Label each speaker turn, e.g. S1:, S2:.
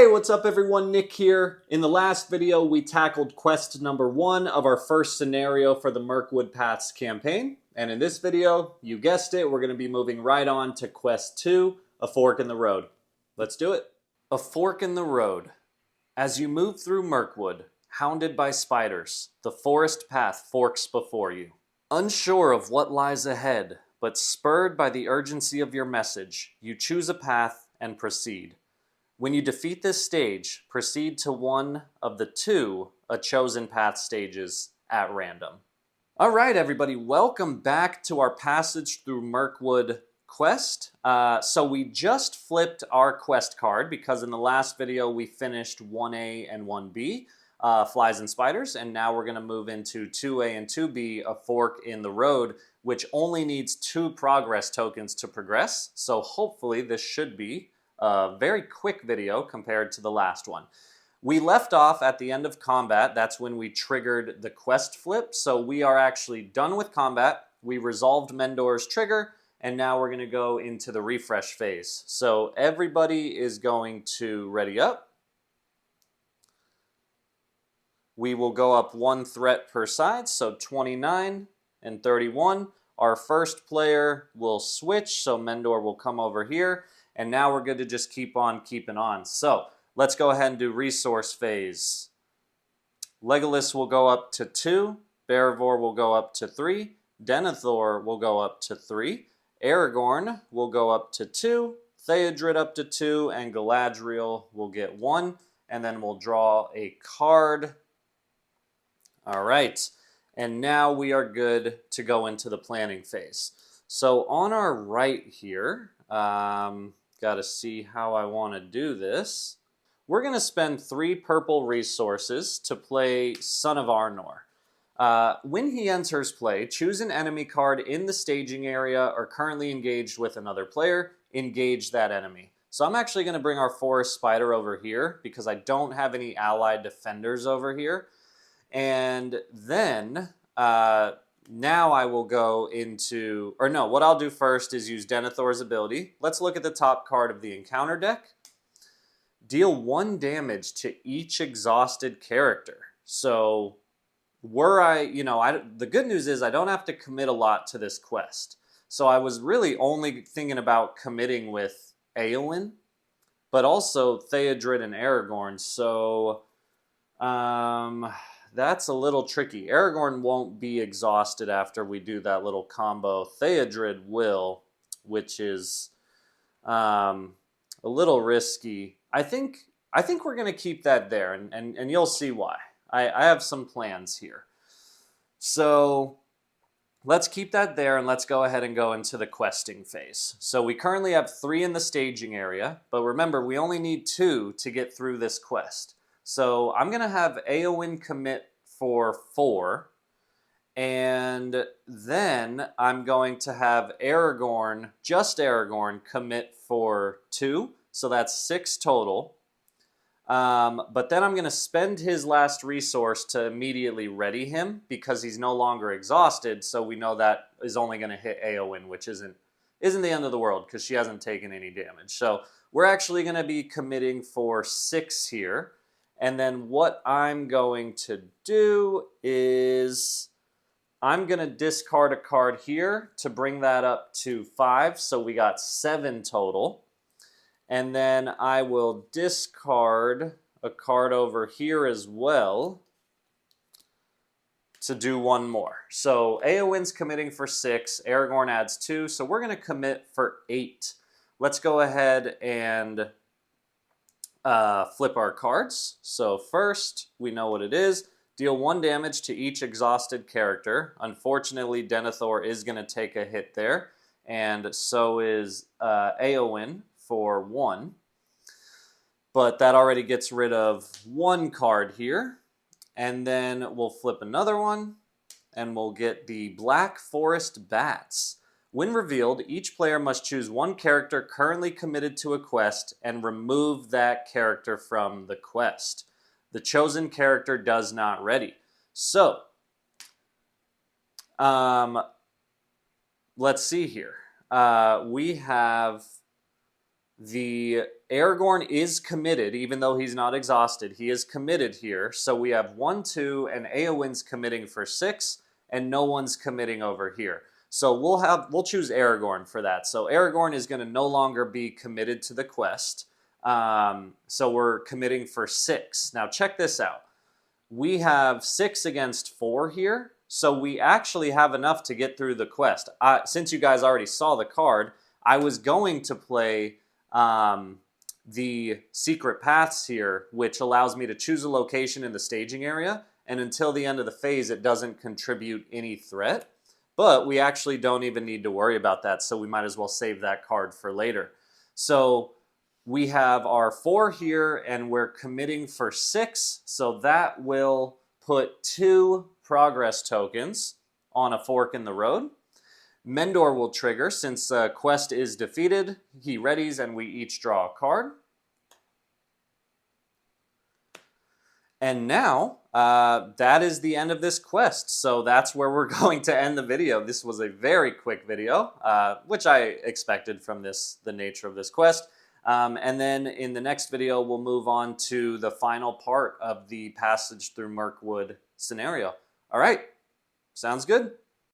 S1: Hey, what's up everyone? Nick here. In the last video, we tackled quest number 1 of our first scenario for the Mirkwood Paths campaign. And in this video, you guessed it, we're going to be moving right on to quest 2, A Fork in the Road. Let's do it. A Fork in the Road. As you move through Mirkwood, hounded by spiders, the forest path forks before you. Unsure of what lies ahead, but spurred by the urgency of your message, you choose a path and proceed. When you defeat this stage, proceed to one of the 2 A Chosen Path stages at random. All right, everybody, welcome back to our Passage Through Mirkwood quest. So we just flipped our quest card because in the last video we finished 1A and 1B, Flies and Spiders, and now we're going to move into 2A and 2B, A Fork in the Road, which only needs 2 progress tokens to progress. So hopefully this should be a very quick video compared to the last one. We left off at the end of combat. That's when we triggered the quest flip. So we are actually done with combat. We resolved Mendor's trigger, and now we're going to go into the refresh phase. So everybody is going to ready up. We will go up 1 threat per side, so 29 and 31. Our first player will switch, so Mendor will come over here. And now we're good to just keep on keeping on. So let's go ahead and do resource phase. Legolas will go up to 2. Beravor will go up to 3. Denethor will go up to 3. Aragorn will go up to 2. Theodred up to 2. And Galadriel will get 1. And then we'll draw a card. All right. And now we are good to go into the planning phase. So on our right here, got to see how I want to do this. We're going to spend 3 purple resources to play Son of Arnor. When he enters play, choose an enemy card in the staging area or currently engaged with another player. Engage that enemy. So I'm actually going to bring our forest spider over here because I don't have any allied defenders over here. And then now I will go into, or no, what I'll do first is use Denethor's ability. Let's look at the top card of the encounter deck. Deal 1 damage to each exhausted character. So were I, the good news is I don't have to commit a lot to this quest. So I was really only thinking about committing with Eowyn, but also Theodred and Aragorn. So, that's a little tricky. Aragorn won't be exhausted after we do that little combo. Theodred will, which is a little risky. I think we're going to keep that there, and you'll see why. I have some plans here. So let's keep that there, and let's go ahead and go into the questing phase. So we currently have 3 in the staging area, but remember, we only need 2 to get through this quest. So I'm going to have Eowyn commit for 4, and then I'm going to have Aragorn, just Aragorn, commit for 2. So that's 6 total. But then I'm going to spend his last resource to immediately ready him because he's no longer exhausted. So we know that is only going to hit Eowyn, which isn't the end of the world because she hasn't taken any damage. So we're actually going to be committing for 6 here. And then what I'm going to do is I'm going to discard a card here to bring that up to 5. So we got 7 total. And then I will discard a card over here as well to do 1 more. So Eowyn's committing for 6. Aragorn adds 2. So we're going to commit for 8. Let's go ahead and flip our cards. So first, we know what it is. Deal 1 damage to each exhausted character. Unfortunately, Denethor is going to take a hit there, and so is Eowyn for 1. But that already gets rid of 1 card here. And then we'll flip another one, and we'll get the Black Forest Bats. When revealed, each player must choose 1 character currently committed to a quest and remove that character from the quest. The chosen character does not ready. So, let's see here. We have the Aragorn is committed, even though he's not exhausted. He is committed here. So we have 1, 2, and Eowyn's committing for 6, and no one's committing over here. So we'll choose Aragorn for that. So Aragorn is going to no longer be committed to the quest. So we're committing for 6. Now check this out. We have 6 against 4 here. So we actually have enough to get through the quest. Since you guys already saw the card, I was going to play the secret paths here, which allows me to choose a location in the staging area. And until the end of the phase, it doesn't contribute any threat. But we actually don't even need to worry about that, so we might as well save that card for later. So we have our 4 here, and we're committing for 6, so that will put 2 progress tokens on a fork in the road. Mendor will trigger since quest is defeated. He readies, and we each draw a card. And now, that is the end of this quest. So that's where we're going to end the video. This was a very quick video, which I expected from the nature of this quest. And then in the next video, we'll move on to the final part of the Passage Through Mirkwood scenario. All right, sounds good.